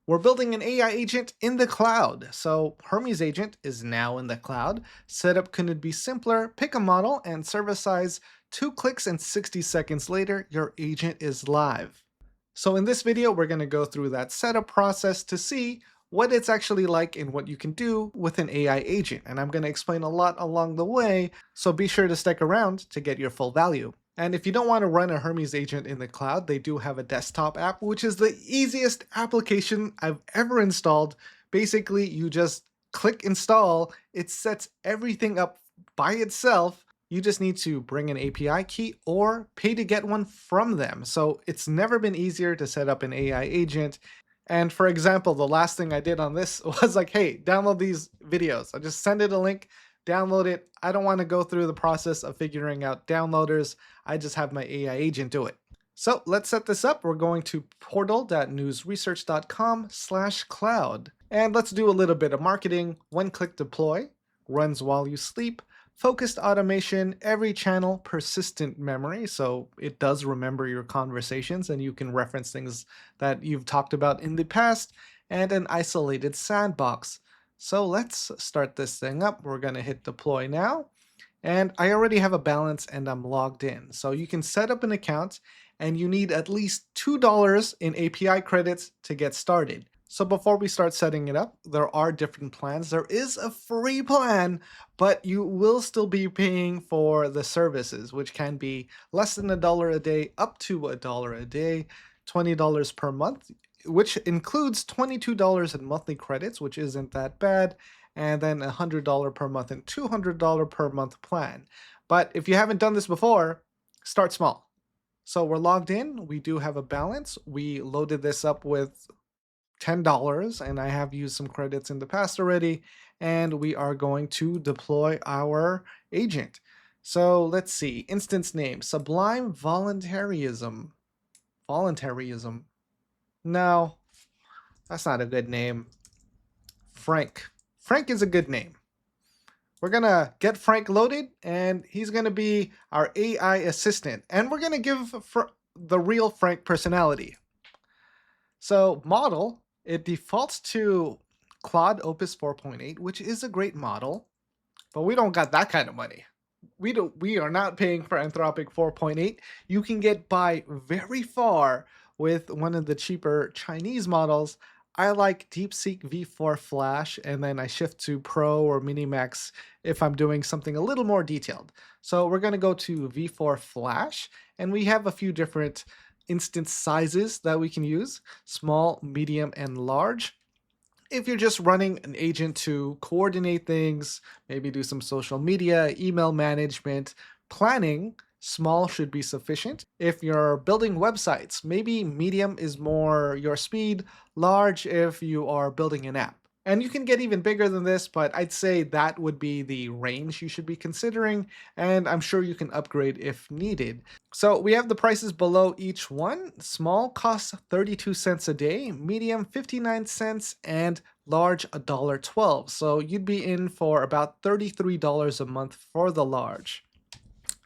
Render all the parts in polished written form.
We're building an AI agent in the cloud. So Hermes agent is now in the cloud. Setup couldn't be simpler. Pick a model and service size. 2 clicks and 60 seconds later, your agent is live. So in this video, we're going to go through that setup process to see what it's actually like and what you can do with an AI agent. And I'm going to explain a lot along the way, so be sure to stick around to get your full value. And if you don't want to run a Hermes agent in the cloud, they do have a desktop app, which is the easiest application I've ever installed. Basically, you just click install, it sets everything up by itself. You just need to bring an API key or pay to get one from them. So it's never been easier to set up an AI agent. And for example, the last thing I did on this was like, hey, download these videos. I just send it a link, download it. I don't want to go through the process of figuring out downloaders. I just have my AI agent do it. So let's set this up. We're going to portal.newsresearch.com/cloud. And let's do a little bit of marketing. One-click deploy, runs while you sleep. Focused automation, every channel, persistent memory, so it does remember your conversations and you can reference things that you've talked about in the past, and an isolated sandbox. So let's start this thing up. We're going to hit deploy now. And I already have a balance and I'm logged in. So you can set up an account and you need at least $2 in API credits to get started. So before we start setting it up, there are different plans. There is a free plan, but you will still be paying for the services, which can be less than $1 a day, up to $1 a day, $20 per month, which includes $22 in monthly credits, which isn't that bad, and then $100 per month and $200 per month plan. But if you haven't done this before, start small. So we're logged in. We do have a balance. We loaded this up with $10 and I have used some credits in the past already, and we are going to deploy our agent. So let's see, instance name, Sublime Voluntarism. Voluntarism. No, that's not a good name. Frank. Frank is a good name. We're gonna get Frank loaded and he's gonna be our AI assistant, and we're gonna give the real Frank personality. So model, it defaults to Claude Opus 4.8, which is a great model, but we don't got that kind of money. We are not paying for Anthropic 4.8. You can get by very far with one of the cheaper Chinese models. I like DeepSeek V4 Flash, and then I shift to Pro or Minimax if I'm doing something a little more detailed. So we're going to go to V4 Flash, and we have a few different instance sizes that we can use: small, medium, and large. If you're just running an agent to coordinate things, maybe do some social media, email management, planning, small should be sufficient. If you're building websites, maybe medium is more your speed, large if you are building an app. And you can get even bigger than this, but I'd say that would be the range you should be considering, and I'm sure you can upgrade if needed. So we have the prices below each one. Small costs 32 cents a day, medium 59 cents, and large $1.12. So you'd be in for about $33 a month for the large.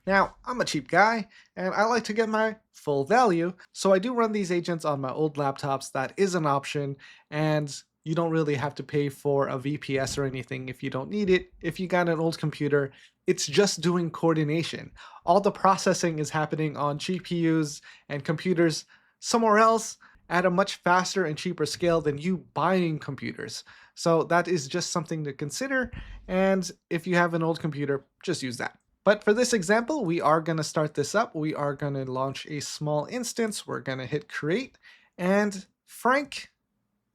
Now, I'm a cheap guy, and I like to get my full value, so I do run these agents on my old laptops. That is an option, and you don't really have to pay for a VPS or anything if you don't need it. If you got an old computer, it's just doing coordination. All the processing is happening on GPUs and computers somewhere else at a much faster and cheaper scale than you buying computers. So that is just something to consider, and if you have an old computer, just use that. But for this example, we are going to start this up. We are going to launch a small instance. We're going to hit create, and Frank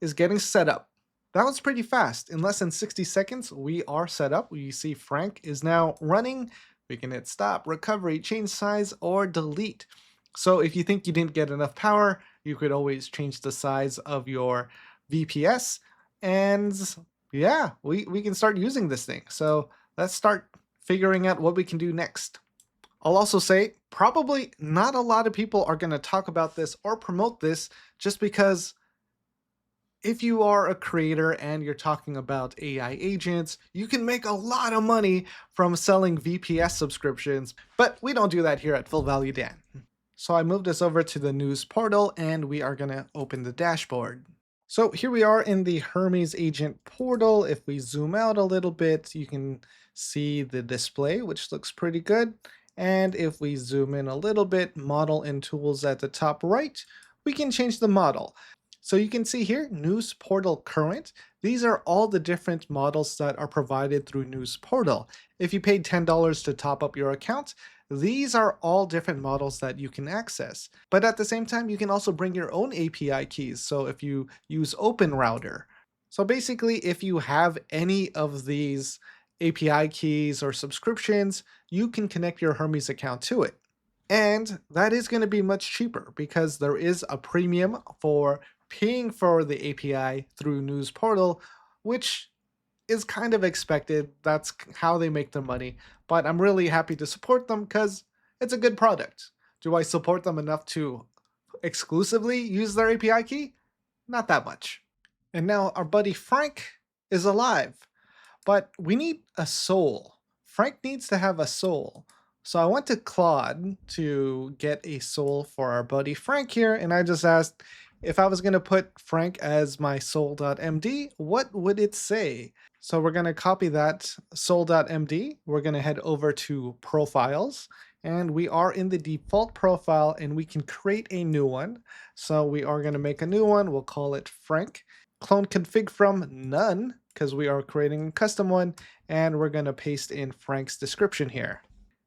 is getting set up. That was pretty fast. In less than 60 seconds, we are set up. We see Frank is now running. We can hit stop, recovery, change size, or delete. So if you think you didn't get enough power, you could always change the size of your VPS. And yeah, we can start using this thing. So let's start figuring out what we can do next. I'll also say probably not a lot of people are going to talk about this or promote this, just because if you are a creator and you're talking about AI agents, you can make a lot of money from selling VPS subscriptions, but we don't do that here at Full Value Dan. So I moved us over to the news portal and we are going to open the dashboard. So here we are in the Hermes agent portal. If we zoom out a little bit, you can see the display, which looks pretty good. And if we zoom in a little bit, model and tools at the top right, we can change the model. So you can see here, News Portal Current. These are all the different models that are provided through News Portal. If you paid $10 to top up your account, these are all different models that you can access. But at the same time, you can also bring your own API keys. So if you use Open Router, so basically, if you have any of these API keys or subscriptions, you can connect your Hermes account to it. And that is going to be much cheaper because there is a premium for paying for the API through News Portal, which is kind of expected. That's how they make their money. But I'm really happy to support them because it's a good product. Do I support them enough to exclusively use their API key? Not that much. And now our buddy Frank is alive, but we need a soul. Frank needs to have a soul. So I went to Claude to get a soul for our buddy Frank here, and I just asked if I was going to put Frank as my soul.md, what would it say? So we're going to copy that soul.md. We're going to head over to profiles, and we are in the default profile, and we can create a new one. So we are going to make a new one. We'll call it Frank. Clone config from none, because we are creating a custom one, and we're going to paste in Frank's description here.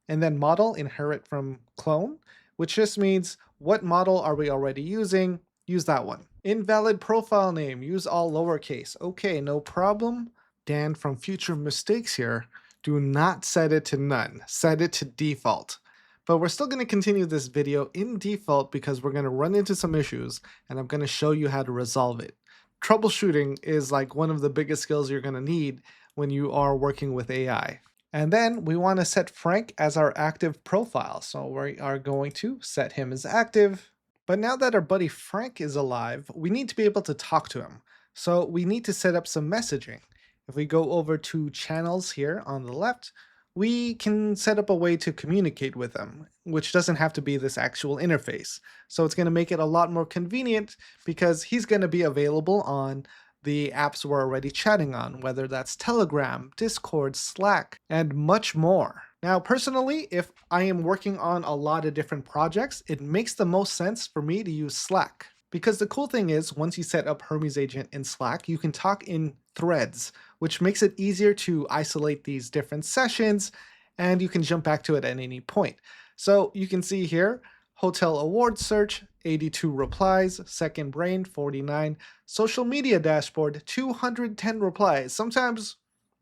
And then model inherit from clone, which just means what model are we already using? Use that one. Invalid profile name, use all lowercase. Okay, no problem. Dan from Future Mistakes here. Do not set it to none, set it to default. But we're still going to continue this video in default because we're going to run into some issues and I'm going to show you how to resolve it. Troubleshooting is like one of the biggest skills you're going to need when you are working with AI. And then we want to set Frank as our active profile. So we are going to set him as active. But now that our buddy Frank is alive, we need to be able to talk to him. So we need to set up some messaging. If we go over to channels here on the left, we can set up a way to communicate with him, which doesn't have to be this actual interface. So it's going to make it a lot more convenient because he's going to be available on the apps we're already chatting on, whether that's Telegram, Discord, Slack, and much more. Now, personally, if I am working on a lot of different projects, it makes the most sense for me to use Slack. Because the cool thing is, once you set up Hermes Agent in Slack, you can talk in threads, which makes it easier to isolate these different sessions, and you can jump back to it at any point. So you can see here, hotel award search, 82 replies, second brain, 49, social media dashboard, 210 replies. Sometimes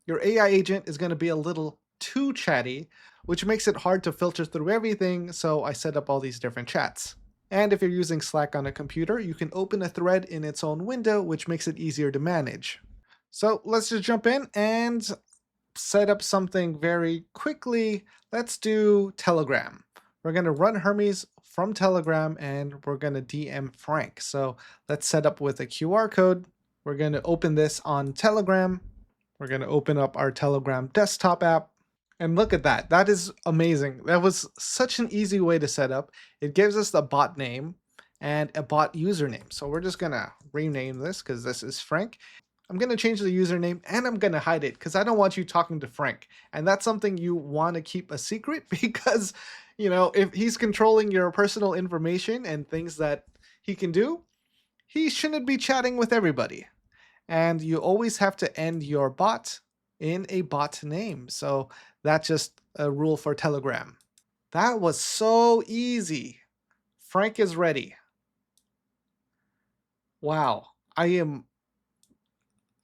your AI agent is going to be a little too chatty, which makes it hard to filter through everything, so I set up all these different chats. And if you're using Slack on a computer, you can open a thread in its own window, which makes it easier to manage. So let's just jump in and set up something very quickly. Let's do Telegram. We're going to run Hermes from Telegram and we're going to DM Frank. So let's set up with a QR code. We're going to open this on Telegram. We're going to open up our Telegram desktop app. And look at that. That is amazing. That was such an easy way to set up. It gives us the bot name and a bot username. So we're just going to rename this because this is Frank. I'm going to change the username and I'm going to hide it because I don't want you talking to Frank. And that's something you want to keep a secret because, you know, if he's controlling your personal information and things that he can do, he shouldn't be chatting with everybody. And you always have to end your bot in a bot name. So that's just a rule for Telegram. That was so easy. Frank is ready. Wow. I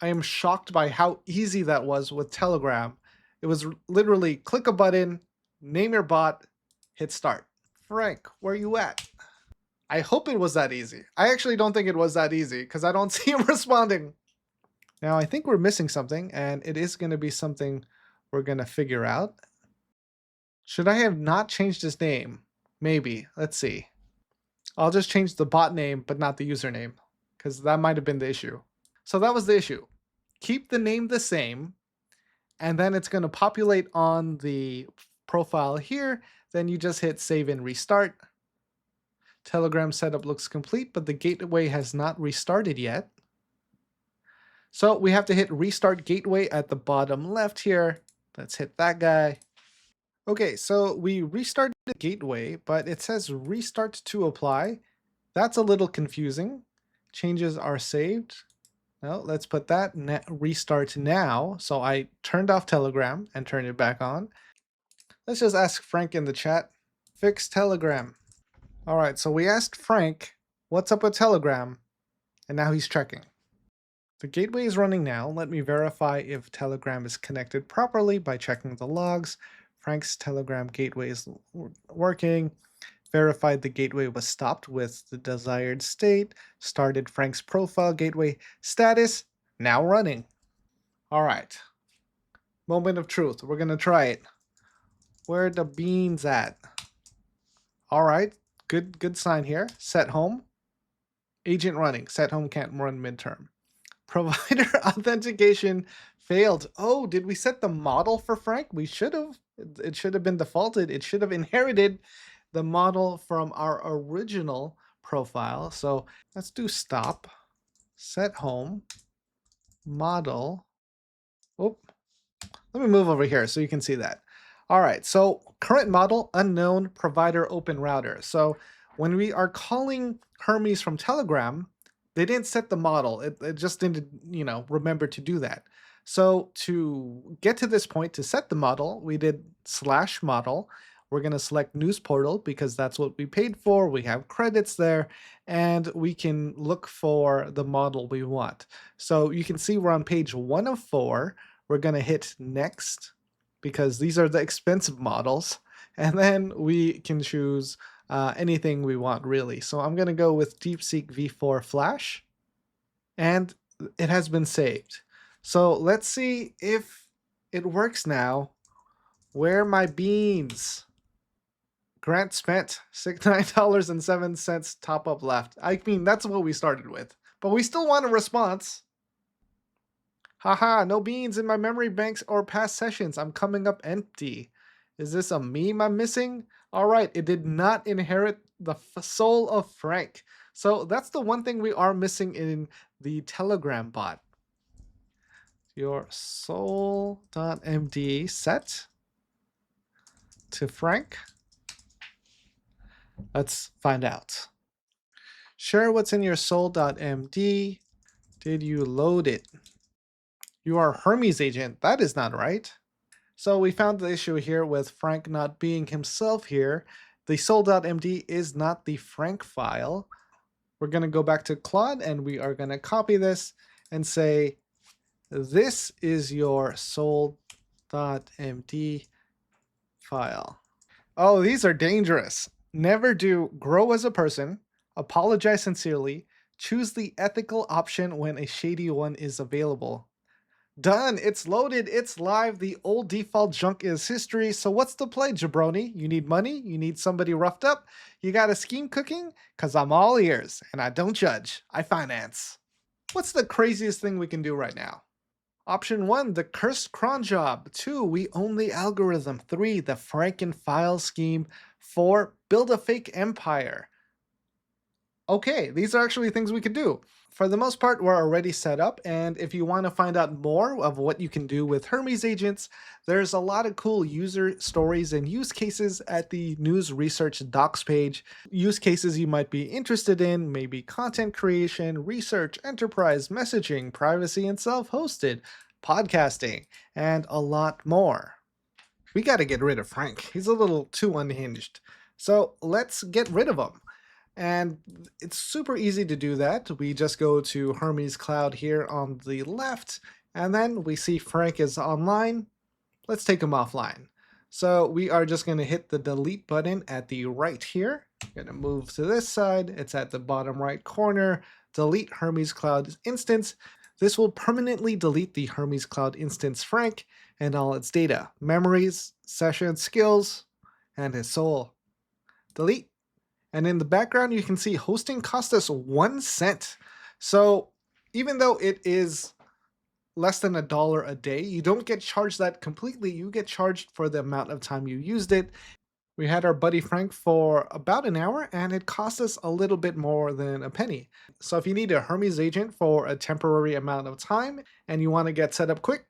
am shocked by how easy that was with Telegram. It was literally click a button, name your bot, hit start. Frank, where you at? I hope it was that easy. I actually don't think it was that easy because I don't see him responding. Now I think we're missing something and it is going to be something we're going to figure out. Should I have not changed his name? Maybe. Let's see. I'll just change the bot name but not the username because that might have been the issue. So that was the issue. Keep the name the same, and then it's going to populate on the profile here. Then you just hit save and restart. Telegram setup looks complete, but the gateway has not restarted yet. So we have to hit restart gateway at the bottom left here. Let's hit that guy. Okay, so we restarted the gateway, but it says restart to apply. That's a little confusing. Changes are saved. No, let's put that restart now. So I turned off Telegram and turned it back on. Let's just ask Frank in the chat. Fix Telegram. All right, so we asked Frank, what's up with Telegram? And now he's checking. The gateway is running now. Let me verify if Telegram is connected properly by checking the logs. Frank's Telegram gateway is working. Verified the gateway was stopped with the desired state. Started Frank's profile gateway. Status, now running. All right. Moment of truth. We're going to try it. Where are the beans at? All right. Good sign here. Set home. Agent running. Set home can't run midterm. Provider authentication failed. Oh, did we set the model for Frank? We should have. It should have been defaulted. It should have inherited the model from our original profile. So let's do stop, set home, model. Oh, let me move over here so you can see that. All right, so current model, unknown, provider, open router. So when we are calling Hermes from Telegram, they didn't set the model. It just didn't, remember to do that. So to get to this point, to set the model, we did slash model. We're going to select news portal because that's what we paid for. We have credits there, and we can look for the model we want. So you can see we're on page 1 of 4. We're going to hit next because these are the expensive models. And then we can choose anything we want, really. So I'm going to go with DeepSeek V4 Flash. And it has been saved. So let's see if it works now. Where are my beans? Grant spent $69.07 top up left. I mean, that's what we started with. But we still want a response. Haha, no beans in my memory banks or past sessions. I'm coming up empty. Is this a meme I'm missing? All right, it did not inherit the soul of Frank. So that's the one thing we are missing in the Telegram bot. Your soul.md set to Frank. Let's find out. Share what's in your soul.md. Did you load it? You are Hermes agent. That is not right. So we found the issue here with Frank not being himself here. The soul.md is not the Frank file. We're going to go back to Claude and we are going to copy this and say, this is your soul.md file. Oh, these are dangerous. Never do grow as a person, apologize sincerely, choose the ethical option when a shady one is available. Done. It's loaded. It's live. The old default junk is history. So what's the play, jabroni? You need money? You need somebody roughed up? You got a scheme cooking? Because I'm all ears, and I don't judge. I finance. What's the craziest thing we can do right now? Option 1, the cursed cron job. 2, we own the algorithm. 3, the Franken file scheme. 4, build a fake empire. Okay, these are actually things we could do. For the most part, we're already set up, and if you want to find out more of what you can do with Hermes agents, there's a lot of cool user stories and use cases at the news research docs page. Use cases you might be interested in, maybe content creation, research, enterprise, messaging, privacy and self-hosted, podcasting, and a lot more. We got to get rid of Frank. He's a little too unhinged. So let's get rid of him. And it's super easy to do that. We just go to Hermes Cloud here on the left, and then we see Frank is online. Let's take him offline. So we are just going to hit the delete button at the right here. Going to move to this side. It's at the bottom right corner. Delete Hermes Cloud instance. This will permanently delete the Hermes Cloud instance Frank and all its data, memories, sessions, skills, and his soul. Delete. And in the background, you can see hosting cost us 1 cent. So even though it is less than $1 a day, you don't get charged that completely. You get charged for the amount of time you used it. We had our buddy Frank for about an hour and it cost us a little bit more than a penny. So if you need a Hermes agent for a temporary amount of time and you want to get set up quick,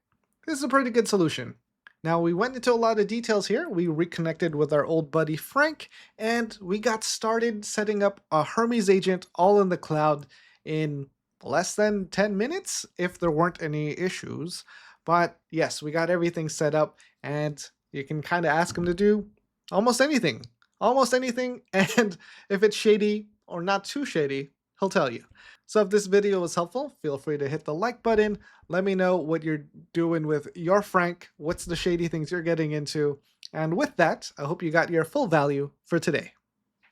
this is a pretty good solution. Now we went into a lot of details here. We reconnected with our old buddy Frank and we got started setting up a Hermes agent all in the cloud in less than 10 minutes if there weren't any issues. But yes, we got everything set up and you can kind of ask him to do almost anything. Almost anything. And if it's shady or not too shady, he'll tell you. So if this video was helpful, feel free to hit the like button. Let me know what you're doing with your Frank. What's the shady things you're getting into? And with that, I hope you got your full value for today.